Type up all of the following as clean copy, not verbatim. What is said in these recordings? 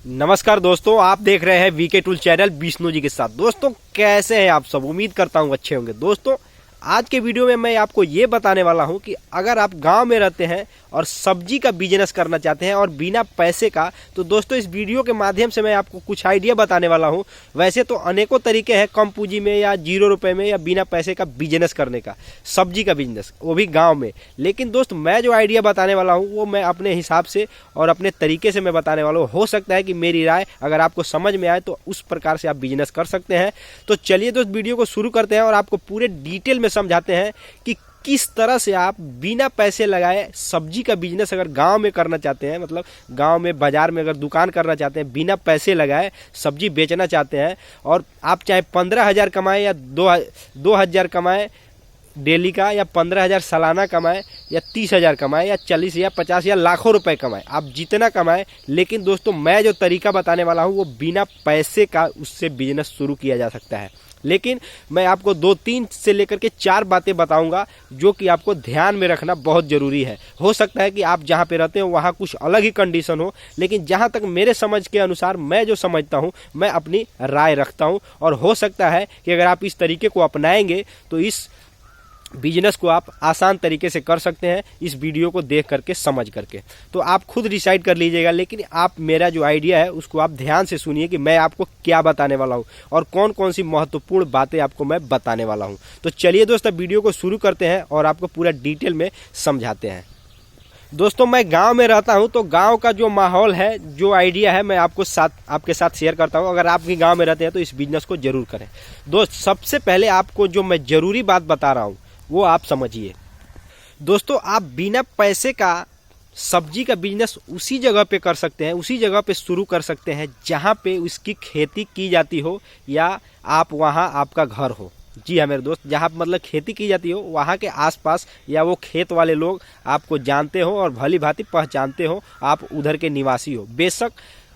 नमस्कार दोस्तों, आप देख रहे हैं VK tool channel Vishnu ji के साथ। दोस्तों कैसे हैं आप सब? उम्मीद करता हूं अच्छे होंगे। दोस्तों आज के वीडियो में मैं आपको ये बताने वाला हूं कि अगर आप गांव में रहते हैं और सब्जी का बिजनेस करना चाहते हैं और बिना पैसे का, तो दोस्तों इस वीडियो के माध्यम से मैं आपको कुछ आइडिया बताने वाला हूं। वैसे तो अनेकों तरीके हैं कम पूंजी में या 0 रुपए में या बिना पैसे का बिजनेस करने का, सब्जी का बिजनेस, वो भी गाँव में। लेकिन दोस्त मैं जो आइडिया बताने वाला हूँ वो मैं अपने हिसाब से और अपने तरीके से मैं बताने वाला हूँ। हो सकता है कि मेरी राय अगर आपको समझ में आए तो उस प्रकार से आप बिजनेस कर सकते हैं। तो चलिए दोस्त वीडियो को शुरू करते हैं और आपको पूरे डिटेल में समझाते हैं कि किस तरह से आप बिना पैसे लगाए सब्जी का बिजनेस अगर गांव में करना चाहते हैं, मतलब गांव में बाजार में अगर दुकान करना चाहते हैं, बिना पैसे लगाए सब्जी बेचना चाहते हैं, और आप चाहे 15,000 कमाएं या 2,000 कमाएं डेली का, या 15,000 सालाना कमाएं, या 30,000 कमाएं, या 40 या 50 या लाखों रुपए कमाएं, आप जितना कमाएं। लेकिन दोस्तों मैं जो तरीका बताने वाला हूं वो बिना पैसे का, उससे बिजनेस शुरू किया जा सकता है। लेकिन मैं आपको 2-3 से लेकर के 4 बातें बताऊंगा जो कि आपको ध्यान में रखना बहुत ज़रूरी है। हो सकता है कि आप जहां पे रहते हो वहां कुछ अलग ही कंडीशन हो, लेकिन जहां तक मेरे समझ के अनुसार मैं जो समझता हूं मैं अपनी राय रखता हूं, और हो सकता है कि अगर आप इस तरीके को अपनाएंगे तो इस बिजनेस को आप आसान तरीके से कर सकते हैं, इस वीडियो को देख करके समझ करके। तो आप खुद डिसाइड कर लीजिएगा, लेकिन आप मेरा जो आइडिया है उसको आप ध्यान से सुनिए कि मैं आपको क्या बताने वाला हूं और कौन कौन सी महत्वपूर्ण बातें आपको मैं बताने वाला हूं। तो चलिए दोस्तों वीडियो को शुरू करते हैं और आपको पूरा डिटेल में समझाते हैं। दोस्तों मैं गांव में रहता हूं, तो गांव का जो माहौल है, जो आइडिया है, मैं आपके साथ शेयर करता हूं। अगर आप भी गांव में रहते हैं तो इस बिजनेस को जरूर करें। दोस्त सबसे पहले आपको जो मैं जरूरी बात बता रहा हूं वो आप समझिए। दोस्तों आप बिना पैसे का सब्जी का बिजनेस उसी जगह पे कर सकते हैं, उसी जगह पे शुरू कर सकते हैं जहां पे उसकी खेती की जाती हो, या आप वहां आपका घर हो। जी हाँ मेरे दोस्त, जहाँ मतलब खेती की जाती हो वहाँ के आसपास, या वो खेत वाले लोग आपको जानते हो और भली भांति पहचानते हो, आप उधर के निवासी हो। बेशक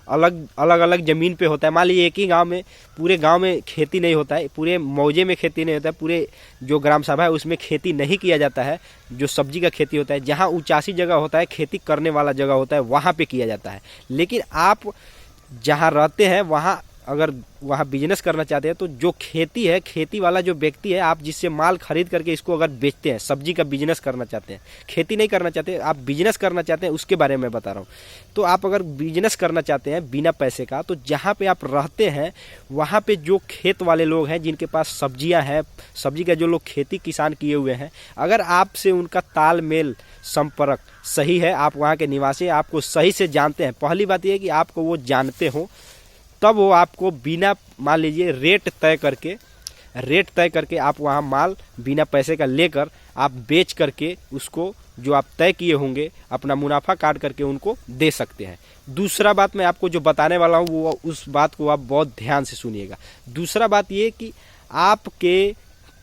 अलग अलग ज़मीन पे होता है। मान लीजिए एक ही गांव में, पूरे गांव में खेती नहीं होता है, पूरे मौजे में खेती नहीं होता है, पूरे जो ग्राम सभा है उसमें खेती नहीं किया जाता है, जो सब्जी का खेती होता है, जहां ऊंचासी जगह होता है, खेती करने वाला जगह होता है, वहां पे किया जाता है। लेकिन आप जहां रहते हैं वहां अगर वहाँ बिजनेस करना चाहते हैं तो जो खेती है, खेती वाला जो व्यक्ति है, आप जिससे माल खरीद करके इसको अगर बेचते हैं, सब्जी का बिजनेस करना चाहते हैं, खेती नहीं करना चाहते, आप बिजनेस करना चाहते हैं, उसके बारे में बता रहा हूँ। तो आप अगर बिजनेस करना चाहते हैं बिना पैसे का, तो जहाँ पे आप रहते हैं वहाँ पे जो खेत वाले लोग हैं, जिनके पास सब्जियाँ हैं, सब्जी का जो लोग खेती किसान किए हुए हैं, अगर आपसे उनका तालमेल संपर्क सही है, आप वहाँ के निवासी, आपको सही से जानते हैं, पहली बात यह है कि आपको वो जानते हो, तब वो आपको बिना, मान लीजिए रेट तय करके आप वहाँ माल बिना पैसे का लेकर आप बेच करके उसको जो आप तय किए होंगे अपना मुनाफा काट करके उनको दे सकते हैं। दूसरा बात मैं आपको जो बताने वाला हूँ वो, उस बात को आप बहुत ध्यान से सुनिएगा। दूसरा बात ये कि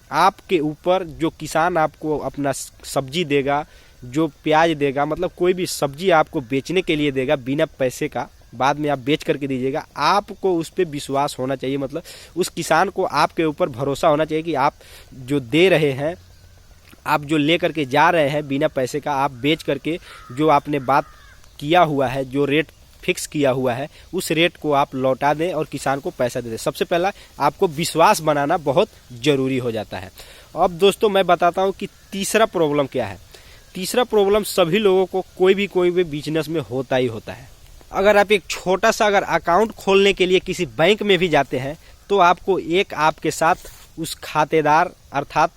आपके ऊपर जो किसान आपको अपना सब्जी देगा, जो प्याज देगा, मतलब कोई भी सब्जी आपको बेचने के लिए देगा बिना पैसे का, बाद में आप बेच करके दीजिएगा, आपको उस पर विश्वास होना चाहिए। मतलब उस किसान को आपके ऊपर भरोसा होना चाहिए कि आप जो दे रहे हैं, आप जो ले करके जा रहे हैं बिना पैसे का, आप बेच करके जो आपने बात किया हुआ है, जो रेट फिक्स किया हुआ है, उस रेट को आप लौटा दें और किसान को पैसा दे दें। सबसे पहला आपको विश्वास बनाना बहुत ज़रूरी हो जाता है। अब दोस्तों मैं बताता हूँ कि तीसरा प्रॉब्लम क्या है। तीसरा प्रॉब्लम सभी लोगों को कोई भी बिजनेस में होता ही होता है। अगर आप एक छोटा सा अगर अकाउंट खोलने के लिए किसी बैंक में भी जाते हैं तो आपको एक आपके साथ उस खातेदार, अर्थात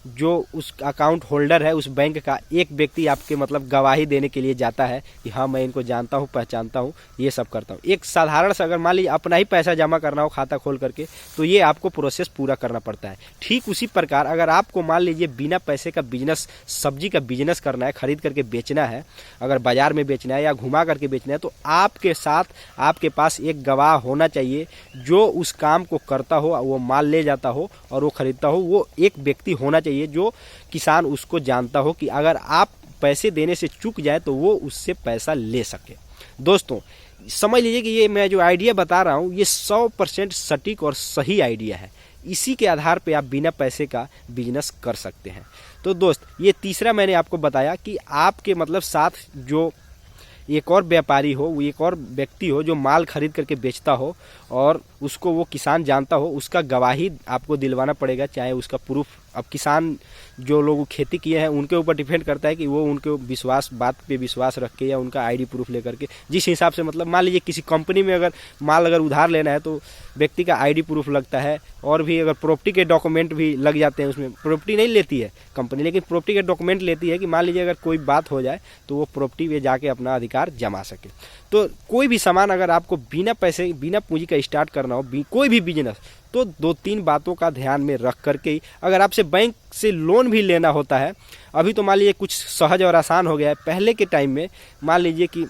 जो उस अकाउंट होल्डर है उस बैंक का, एक व्यक्ति आपके मतलब गवाही देने के लिए जाता है कि हाँ मैं इनको जानता हूँ, पहचानता हूँ, ये सब करता हूँ। एक साधारण सा अगर मान लीजिए अपना ही पैसा जमा करना हो खाता खोल करके, तो ये आपको प्रोसेस पूरा करना पड़ता है। ठीक उसी प्रकार अगर आपको मान लीजिए बिना पैसे का बिजनेस, सब्जी का बिजनेस करना है, खरीद करके बेचना है, अगर बाजार में बेचना है या घुमा करके बेचना है, तो आपके साथ आपके पास एक गवाह होना चाहिए जो उस काम को करता हो, वो माल ले जाता हो और वो खरीदता हो। वो एक व्यक्ति होना चाहिए जो किसान उसको जानता हो कि अगर आप पैसे देने से चूक जाए तो वो उससे पैसा ले सके। दोस्तों समझ लीजिए कि ये मैं जो आइडिया बता रहा हूँ ये 100% सटीक और सही आइडिया है। इसी के आधार पे आप बिना पैसे का बिजनेस कर सकते हैं। तो दोस्त ये तीसरा मैंने आपको बताया कि आपके मतलब साथ जो एक और व्यापारी हो, वो एक और व्यक्ति हो जो माल खरीद करके बेचता हो और उसको वो किसान जानता हो, उसका गवाही आपको दिलवाना पड़ेगा, चाहे उसका प्रूफ। अब किसान जो लोग खेती किए हैं उनके ऊपर डिपेंड करता है कि वो उनके बात पे विश्वास रख के या उनका आईडी प्रूफ लेकर के, जिस हिसाब से मतलब मान लीजिए किसी कंपनी में अगर माल अगर उधार लेना है तो व्यक्ति का आईडी प्रूफ लगता है, और भी अगर प्रॉपर्टी के डॉक्यूमेंट भी लग जाते हैं उसमें। प्रॉपर्टी नहीं लेती है कंपनी, लेकिन प्रॉपर्टी के डॉक्यूमेंट लेती है कि मान लीजिए अगर कोई बात हो जाए तो वो प्रॉपर्टी में जाके अपना अधिकार जमा सके। तो कोई भी सामान अगर आपको बिना पैसे बिना पूंजी का स्टार्ट करना हो, कोई भी बिजनेस, तो 2-3 बातों का ध्यान में रख करके ही अगर आपसे बैंक से लोन भी लेना होता है। अभी तो मान लीजिए कुछ सहज और आसान हो गया है, पहले के टाइम में मान लीजिए कि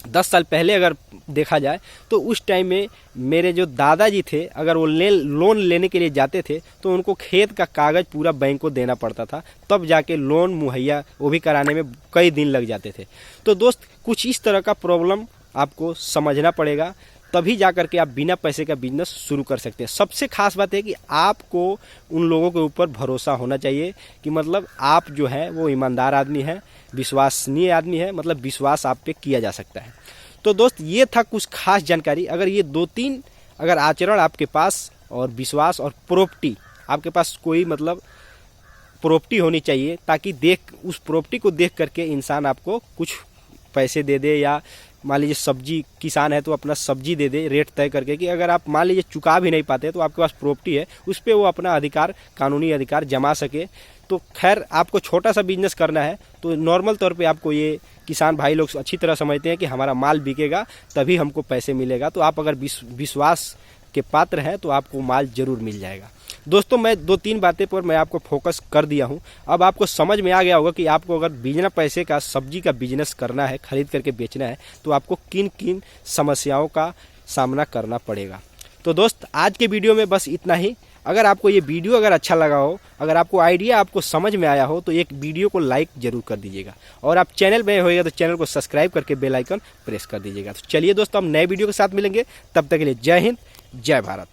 10 साल पहले अगर देखा जाए तो उस टाइम में मेरे जो दादाजी थे, अगर वो लोन लेने के लिए जाते थे तो उनको खेत का कागज़ पूरा बैंक को देना पड़ता था, तब जाके लोन मुहैया वो भी कराने में कई दिन लग जाते थे। तो दोस्त कुछ इस तरह का प्रॉब्लम आपको समझना पड़ेगा, तभी जा करके आप बिना पैसे का बिजनेस शुरू कर सकते हैं। सबसे खास बात है कि आपको उन लोगों के ऊपर भरोसा होना चाहिए कि मतलब आप जो है वो ईमानदार आदमी है, विश्वसनीय आदमी है, मतलब विश्वास आप पे किया जा सकता है। तो दोस्त ये था कुछ खास जानकारी। अगर ये 2-3 अगर आचरण आपके पास, और विश्वास और प्रॉपर्टी आपके पास, कोई मतलब प्रॉपर्टी होनी चाहिए ताकि उस प्रॉपर्टी को देख करके इंसान आपको कुछ पैसे दे दे, या मान लीजिए सब्जी किसान है तो अपना सब्जी दे दे रेट तय करके, कि अगर आप मान लीजिए चुका भी नहीं पाते तो आपके पास प्रॉपर्टी है, उस पर वो अपना अधिकार, कानूनी अधिकार जमा सके। तो खैर आपको छोटा सा बिजनेस करना है तो नॉर्मल तौर पे आपको ये किसान भाई लोग अच्छी तरह समझते हैं कि हमारा माल बिकेगा तभी हमको पैसे मिलेगा। तो आप अगर विश्वास के पात्र हैं तो आपको माल जरूर मिल जाएगा। दोस्तों मैं 2-3 बातें पर मैं आपको फोकस कर दिया हूं। अब आपको समझ में आ गया होगा कि आपको अगर बिना पैसे का सब्जी का बिजनेस करना है, खरीद करके बेचना है, तो आपको किन किन समस्याओं का सामना करना पड़ेगा। तो दोस्त आज के वीडियो में बस इतना ही। अगर आपको ये वीडियो अगर अच्छा लगा हो, अगर आपको आइडिया आपको समझ में आया हो, तो एक वीडियो को लाइक जरूर कर दीजिएगा, और आप चैनल में होइएगा तो चैनल को सब्सक्राइब करके बेल आइकन प्रेस कर दीजिएगा। तो चलिए दोस्तों हम नए वीडियो के साथ मिलेंगे, तब तक के लिए जय हिंद, जय भारत।